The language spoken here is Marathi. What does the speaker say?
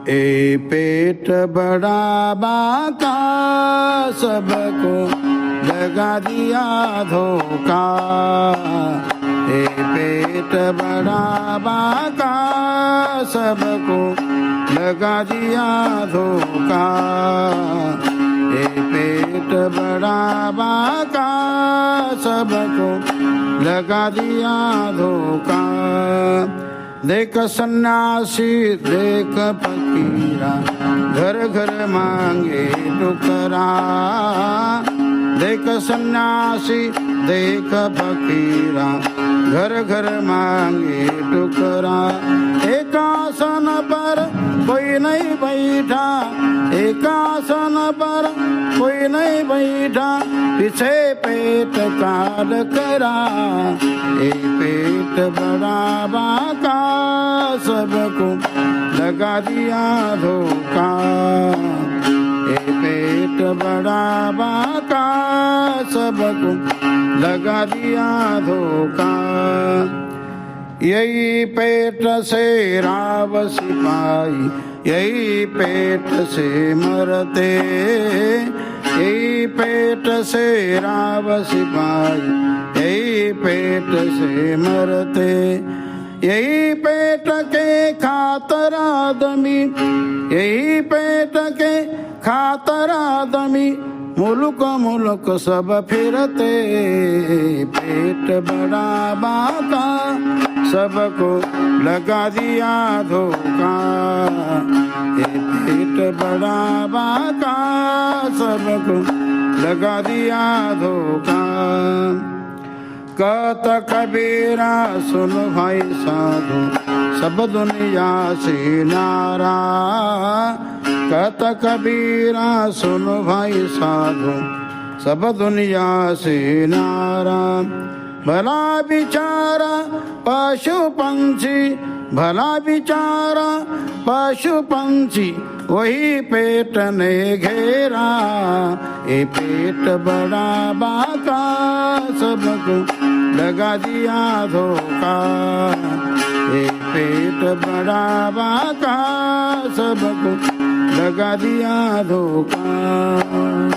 ए पेट बड़ा बाका सबको लगा दिया धोखा। ए पेट बड़ा बाका सबको लगा दिया धोखा। ए पेट बड़ा बाका सबको लगा दिया धोखा। देख सन्यासी देख फकीरा घर घर मांगे टुकड़ा। देख सन्यासी देख फकीरा घर घर मांगे टुकड़ा। एक आसन पर कोई नहीं बैठा, एक आसन पर कोई नहीं बैठा, पीछे पेट काट करा। ए पेट बड़ा बाका सबको लगा दिया धोखा। ए पेट बड़ा बाका सबको लगा दिया धोखा। यही पेट से राव सिपाही, यही पेट से मरते। यही पेट से राव सिपाही, यही पेट से मरते। यही पेट के खातर आदमी, यही पेट के खातर आदमी मुल्क मुल्क सब फिरते। पेट बड़ा बाका सबको लगा दिया धोखा। ए पेट बड़ा बाका सबको लगा दिया धोखा। कहत कबीरा सुन भाई साधु सब दुनिया से नारा। कहत कबीरा सुन भाई साधु सब दुनिया से नारा। भला बिचारा पशु पंछी, भला बिचारा पशु पंछी वही पेट ने घेरा। ए पेट बड़ा बाका सबको लगा दिया धोखा। ए पेट बड़ा बाका सबको लगा दिया धोखा।